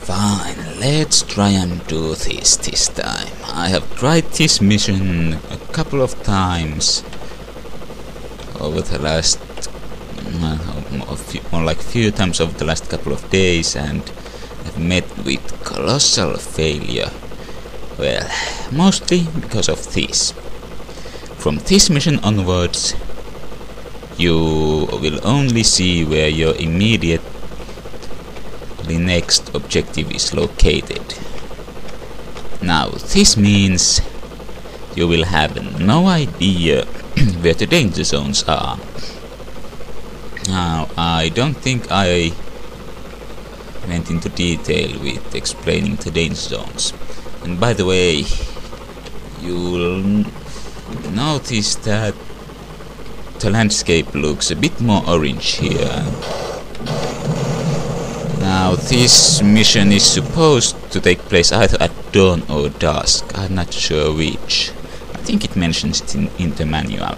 Fine, let's try and do this time. I have tried this mission a couple of times over the last few times over the last couple of days, and I've met with colossal failure. Well, mostly because of this. From this mission onwards, you will only see where your immediate next objective is located. Now, this means you will have no idea where the danger zones are. Now, I don't think I went into detail with explaining the danger zones. And by the way, you'll notice that the landscape looks a bit more orange here. Now, this mission is supposed to take place either at dawn or dusk. I'm not sure which. I think it mentions it in the manual.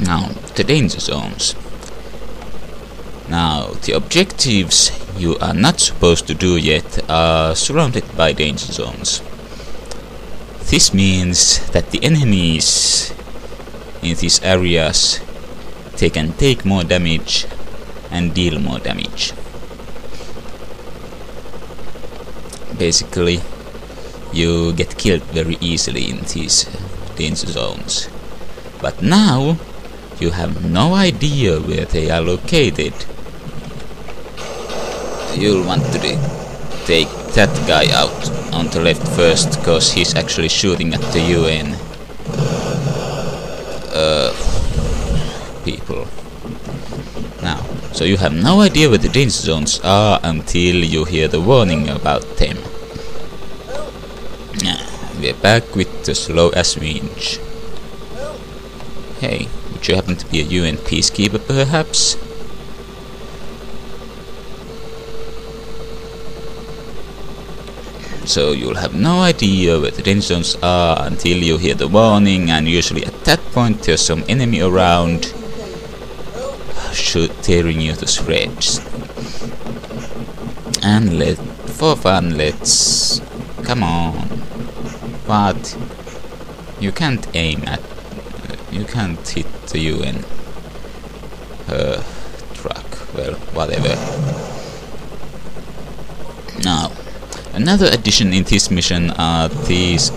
Now, the danger zones. Now, the objectives you are not supposed to do yet are surrounded by danger zones. This means that the enemies in these areas, they can take more damage and deal more damage. Basically, you get killed very easily in these danger zones. But now, you have no idea where they are located. You'll want to take that guy out on the left first, cause he's actually shooting at the UN people. Now, so you have no idea where the danger zones are until you hear the warning about them. We're back with the slow as winch. Hey, would you happen to be a UN peacekeeper perhaps? So you'll have no idea where the danger zones are until you hear the warning, and usually at that point there's some enemy around tearing you to shreds. And for fun, let's... Come on. What? You can't aim at... You can't hit the UN truck. Well, whatever. Now, another addition in this mission are these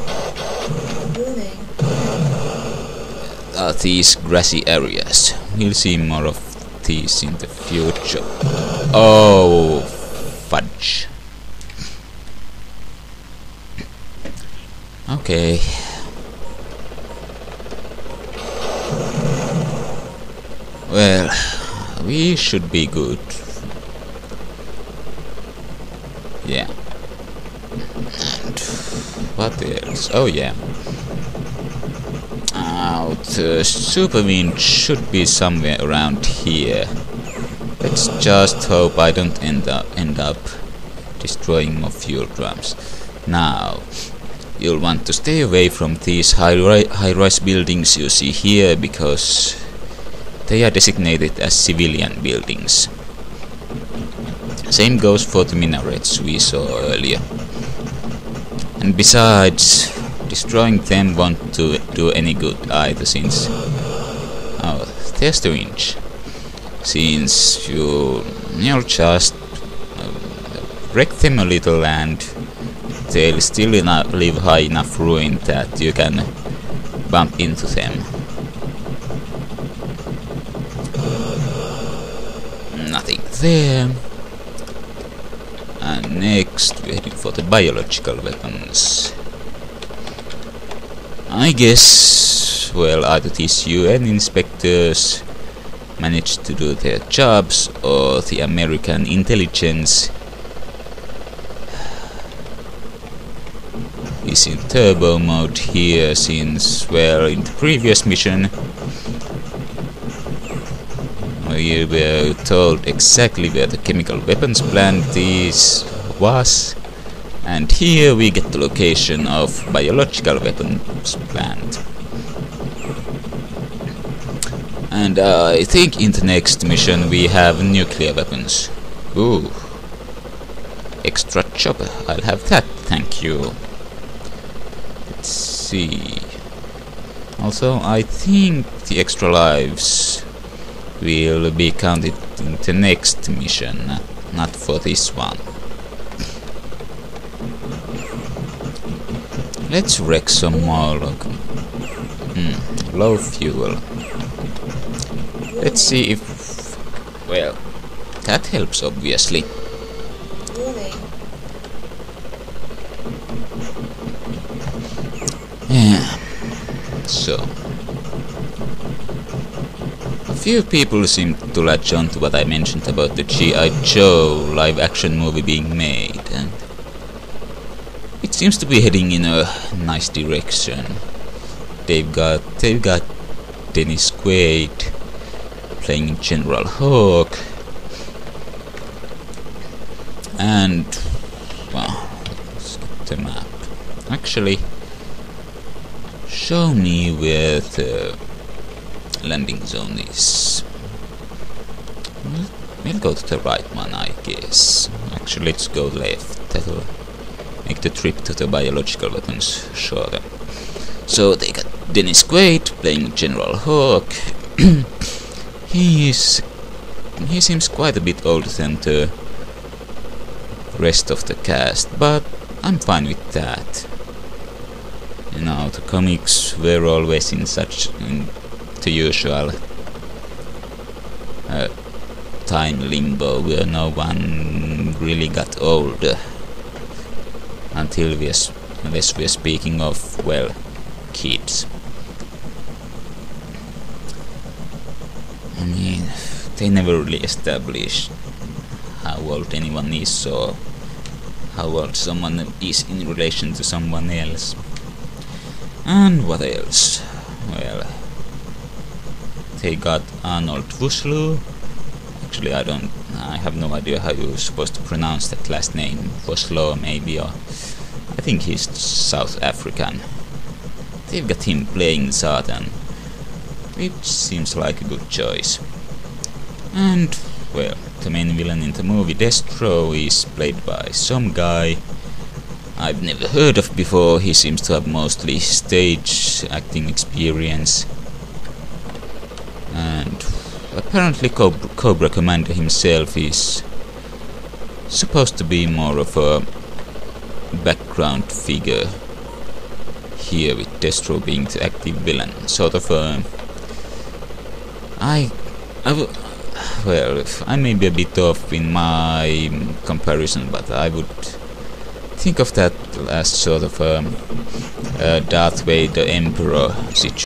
grassy areas. We'll see more of these in the future. Oh, fudge. Okay. Well, we should be good. Yeah. And what else? Oh yeah. Now the super winch should be somewhere around here. Let's just hope I don't end up destroying more fuel drums. Now, you'll want to stay away from these high-rise buildings you see here, because they are designated as civilian buildings. Same goes for the minarets we saw earlier. And besides, destroying them won't do any good either, since... Oh, there's the winch. Since you'll just wreck them a little, and they'll still live high enough ruin that you can bump into them. Nothing there. And next, we're heading for the biological weapons. I guess, well, either these UN inspectors managed to do their jobs, or the American intelligence is in turbo mode here, since, well, in the previous mission we were told exactly where the chemical weapons plant was, and here we get the location of biological weapons plant. And I think in the next mission we have nuclear weapons. Ooh. extra chopper. I'll have that, thank you. Let's see. Also, I think the extra lives will be counted in the next mission, not for this one. Let's wreck some more. Low fuel. Let's see if... well, that helps obviously. Really? Yeah. So, a few people seem to latch on to what I mentioned about the G.I. Joe live-action movie being made, and it seems to be heading in a nice direction. They've got Dennis Quaid playing General Hawk, and well, let's get the map. Actually, show me where the landing zone is. We'll go to the right one, I guess. Actually, let's go left. That'll make the trip to the biological weapons shorter. So they got Dennis Quaid playing General Hawk. He seems quite a bit older than the rest of the cast, but I'm fine with that. You know, the comics were always in the usual time limbo where no one really got old until unless we're speaking of, well, kids. I mean, they never really established how old anyone is or how old someone is in relation to someone else. And what else? Well, they got Arnold Vosloo. Actually, I have no idea how you're supposed to pronounce that last name. Vosloo maybe, or I think he's South African. They've got him playing Satan, which seems like a good choice. And, well, the main villain in the movie, Destro, is played by some guy I've never heard of before. He seems to have mostly stage acting experience. And apparently Cobra Commander himself is supposed to be more of a background figure here, with Destro being the active villain. Sort of a... well, I may be a bit off in my comparison, but I would think of that as sort of a Darth Vader Emperor situation.